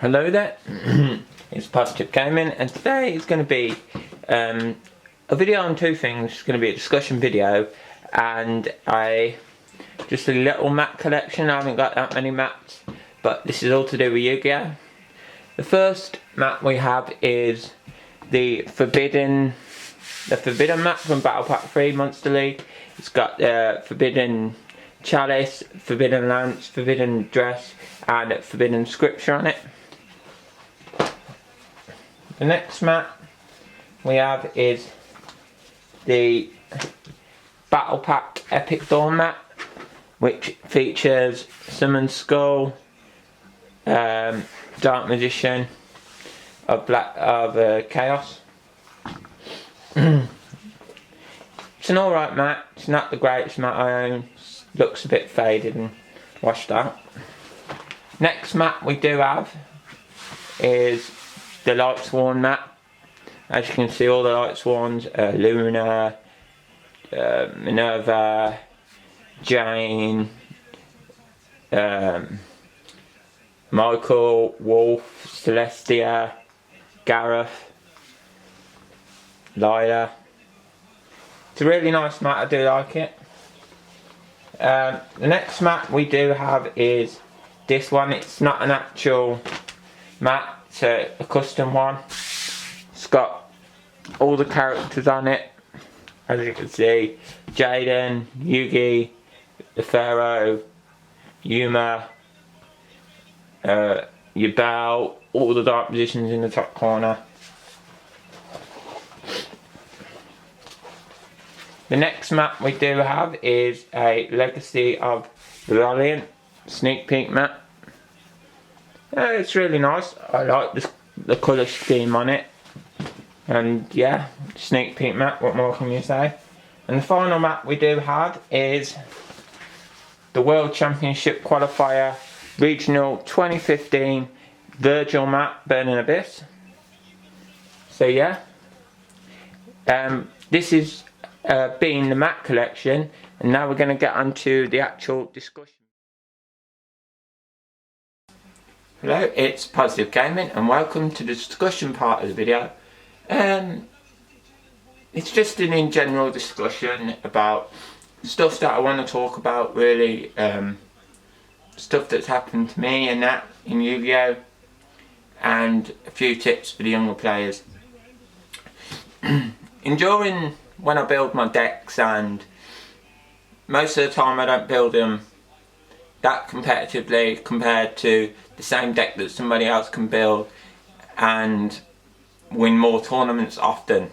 Hello there, it's Positive Gaming, and today is going to be a video on two things. It's going to be a discussion video and just a little map collection. I haven't got that many maps, but this is all to do with Yugioh. The first map we have is the Forbidden map from Battle Pack 3 Monster League. It's got Forbidden Chalice, Forbidden Lance, Forbidden Dress and Forbidden Scripture on it. The next map we have is the Battle Pack Epic Dawn map, which features Summon Skull, Dark Magician of Chaos. It's an alright map. It's not the greatest map I own. Looks a bit faded and washed out. Next map we do have is the Lightsworn map. As you can see, all the Lightsworns, Luna, Minerva, Jane, Michael, Wolf, Celestia, Gareth, Lyla. It's a really nice map, I do like it. The next map we do have is this one. It's not an actual map, it's a custom one. It's got all the characters on it, as you can see: Jaden, Yugioh, the Pharaoh, Yuma, Yugioh, all the dark positions in the top corner. The next map we do have is a Legacy of Valiant sneak peek map. It's really nice. I like the colour scheme on it. And yeah, sneak peek map, what more can you say? And the final map we do have is the World Championship Qualifier Regional 2015 Virgil map, Burning Abyss. So yeah, this is being the map collection, and now we're going to get onto the actual discussion. Hello, it's Positive Gaming and welcome to the discussion part of the video. It's just an in general discussion about stuff that I want to talk about, really. Stuff that's happened to me and that in Yugioh, and a few tips for the younger players. Enjoying when I build my decks, and most of the time I don't build them that competitively compared to the same deck that somebody else can build and win more tournaments often.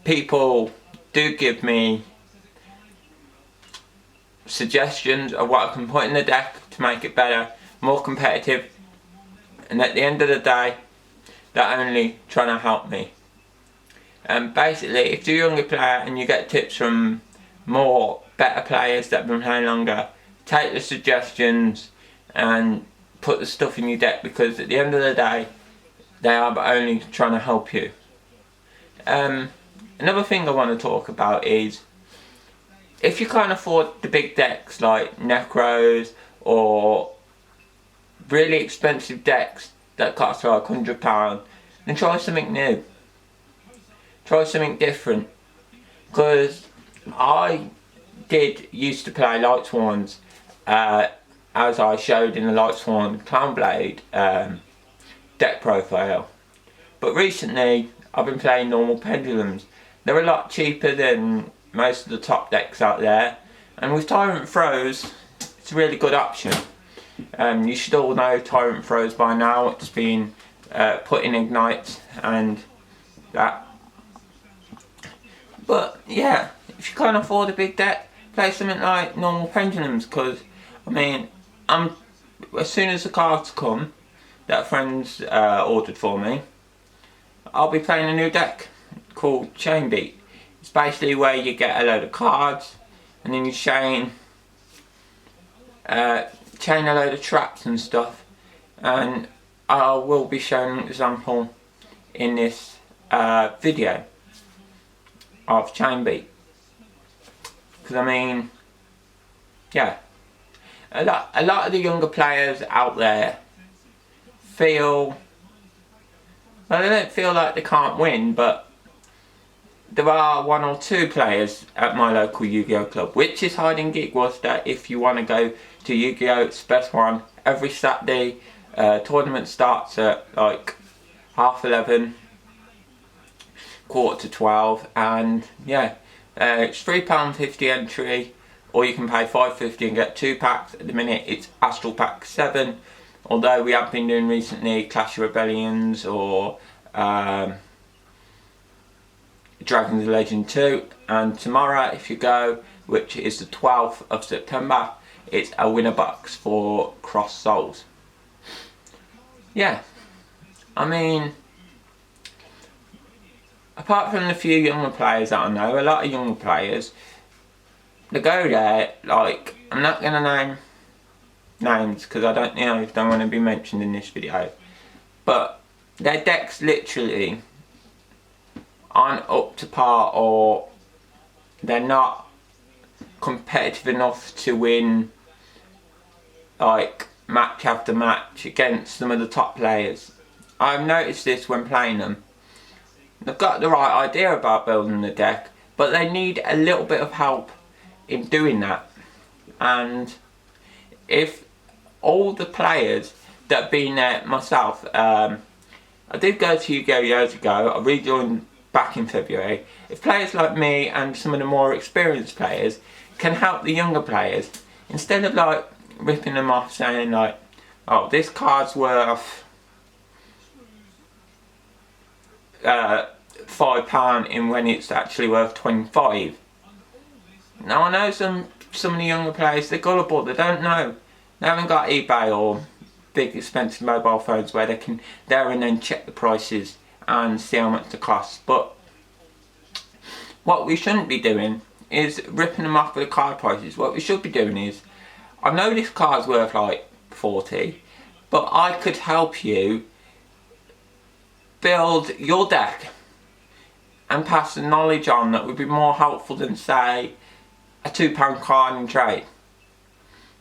People do give me suggestions of what I can put in the deck to make it better, more competitive, and at the end of the day they're only trying to help me. Basically, if you're a younger player and you get tips from better players that have been playing longer, take the suggestions and put the stuff in your deck, because at the end of the day they are only trying to help you. Another thing I want to talk about is, if you can't afford the big decks like Necros or really expensive decks that cost like £100, then try something new. Try something different, because I used to play Lightsworns, as I showed in the Lightsworn Clownblade deck profile, but recently I've been playing normal Pendulums. They're a lot cheaper than most of the top decks out there, and with Tyrant Throws it's a really good option. You should all know Tyrant Throws by now. It's been put in Ignites and that. But yeah, if you can't afford a big deck, play something like normal Pendulums, because I mean, as soon as the cards come that friends ordered for me, I'll be playing a new deck called Chain Beat. It's basically where you get a load of cards and then you chain a load of traps and stuff, and I will be showing an example in this video of Chain Beat, because I mean, yeah, a lot of the younger players out there feel, well, I don't feel like they can't win, but there are 1 or 2 players at my local Yu-Gi-Oh club, which is hiding gig Worcester. If you want to go to Yu-Gi-Oh, it's the best one. Every Saturday, tournament starts at like 11:30, 11:45, and yeah, it's £3.50 entry, or you can pay £5.50 and get 2 packs. At the minute, it's Astral Pack 7. Although we have been doing recently Clash of Rebellions or Dragons of Legend 2, and tomorrow, if you go, which is the 12th of September, it's a winner box for Cross Souls. Yeah, I mean, apart from the few younger players that I know, a lot of younger players, they go there, like, I'm not going to name names because I don't want to be mentioned in this video, but their decks literally aren't up to par, or they're not competitive enough to win like match after match against some of the top players. I've noticed this when playing them. They've got the right idea about building the deck, but they need a little bit of help in doing that. And if all the players that have been there, myself, I did go to Yu-Gi-Oh years ago, I rejoined back in February. If players like me and some of the more experienced players can help the younger players, instead of like ripping them off saying like, oh, this card's worth £5 in when it's actually worth 25. Now I know some of the younger players, they're gullible, they don't know. They haven't got eBay or big expensive mobile phones where they can there and then check the prices and see how much they cost. But what we shouldn't be doing is ripping them off with the card prices. What we should be doing is, I know this card's worth like 40, but I could help you build your deck and pass the knowledge on that would be more helpful than, say, a £2 card in trade.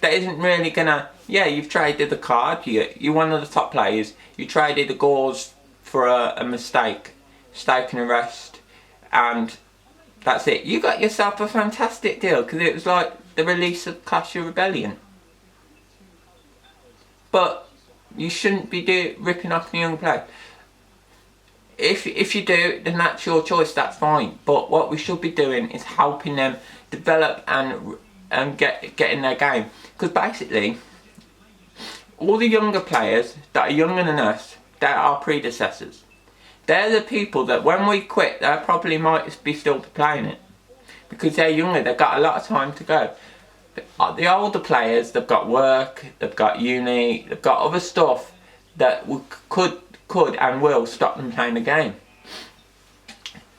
That isn't really gonna, yeah, you've traded the card, you're one of the top players, you traded the gauze for a mistake, stake and a rest, and that's it. You got yourself a fantastic deal, because it was like the release of Clash of Rebellion. But you shouldn't be ripping off the young player. If you do, then that's your choice, that's fine. But what we should be doing is helping them develop and get in their game. Because basically, all the younger players that are younger than us, they're our predecessors. They're the people that when we quit, they probably might be still playing it. Because they're younger, they've got a lot of time to go. The older players, they've got work, they've got uni, they've got other stuff that could and will stop them playing the game.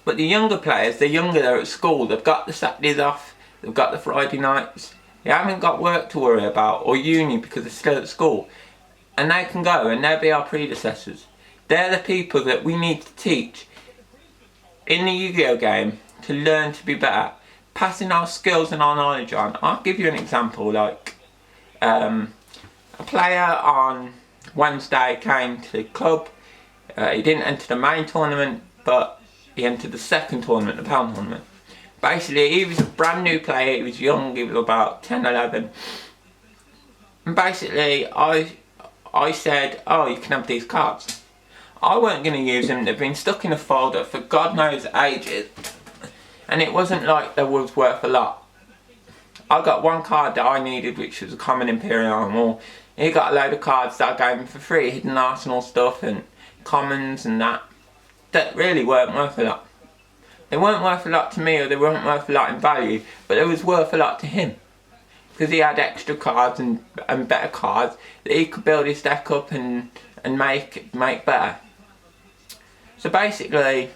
But the younger players, they're younger, they're at school, they've got the Saturdays off, they've got the Friday nights, they haven't got work to worry about, or uni because they're still at school. And they can go and they'll be our predecessors. They're the people that we need to teach in the Yu-Gi-Oh game to learn to be better, passing our skills and our knowledge on. I'll give you an example, like a player on Wednesday came to the club. He didn't enter the main tournament, but he entered the second tournament, the pound tournament. Basically, he was a brand new player, he was young, he was about 10, 11. And basically, I said, oh, you can have these cards. I weren't going to use them, they've been stuck in a folder for God knows ages. And it wasn't like they was worth a lot. I got one card that I needed, which was a common Imperial Armor. He got a load of cards that I gave him for free, hidden arsenal stuff and commons and that really weren't worth a lot. They weren't worth a lot to me, or they weren't worth a lot in value, but they was worth a lot to him. Because he had extra cards and better cards that he could build his deck up and make better. So basically,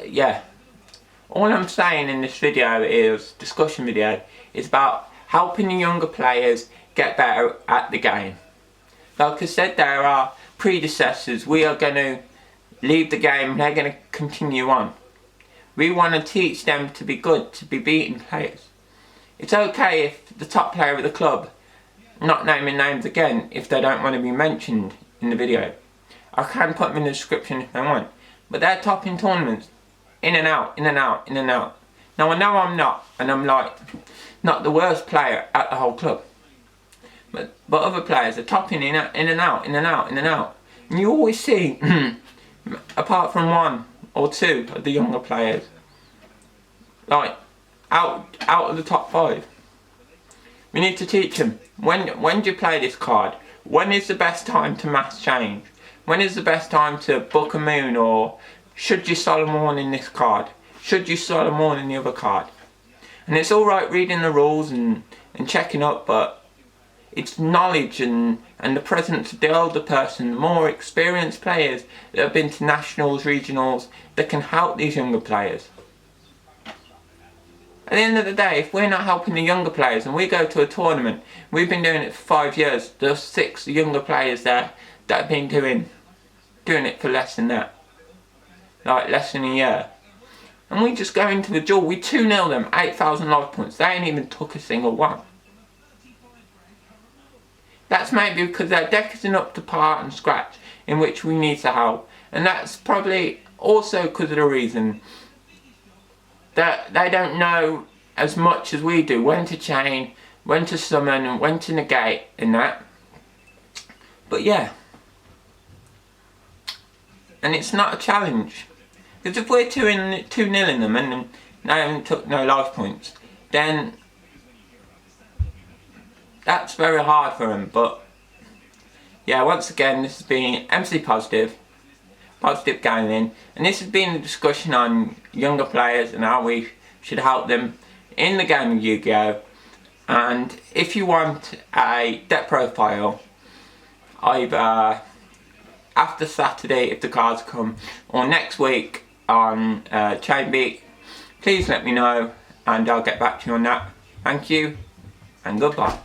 yeah, all I'm saying in this video is, discussion video, is about helping the younger players get better at the game. Like I said, there are predecessors. We are going to leave the game, they're going to continue on. We want to teach them to be good, to be beating players. It's okay if the top player of the club not naming names again if they don't want to be mentioned in the video. I can put them in the description if they want. But they're topping tournaments. In and out, in and out, in and out. Now I know I'm not, and I'm like, not the worst player at the whole club. But other players are topping in and out, in and out, in and out. And you always see, apart from one or two of the younger players, like, out of the top 5. We need to teach them, when do you play this card? When is the best time to mass change? When is the best time to book a moon, or should you solemn warn in this card? Should you solemn warn in the other card? And it's alright reading the rules and checking up, but it's knowledge and the presence of the older person, the more experienced players that have been to nationals, regionals, that can help these younger players. At the end of the day, if we're not helping the younger players and we go to a tournament, we've been doing it for 5 years, there's 6 younger players there that have been doing it for less than that. Like less than a year. And we just go into the duel, we 2-0 them, 8,000 life points, they ain't even took a single one. That's maybe because their deck isn't up to par and scratch, in which we need to help. And that's probably also because of the reason that they don't know as much as we do when to chain, when to summon, and when to negate, and that. But yeah. And it's not a challenge. Because if we're 2-0 them and they haven't took no life points, then that's very hard for them. But yeah, once again, this has been MC Positive Gaming, and this has been a discussion on younger players and how we should help them in the game of Yu-Gi-Oh! And if you want a deck profile, either after Saturday if the cards come, or next week on Chain Beat, please let me know and I'll get back to you on that. Thank you and goodbye.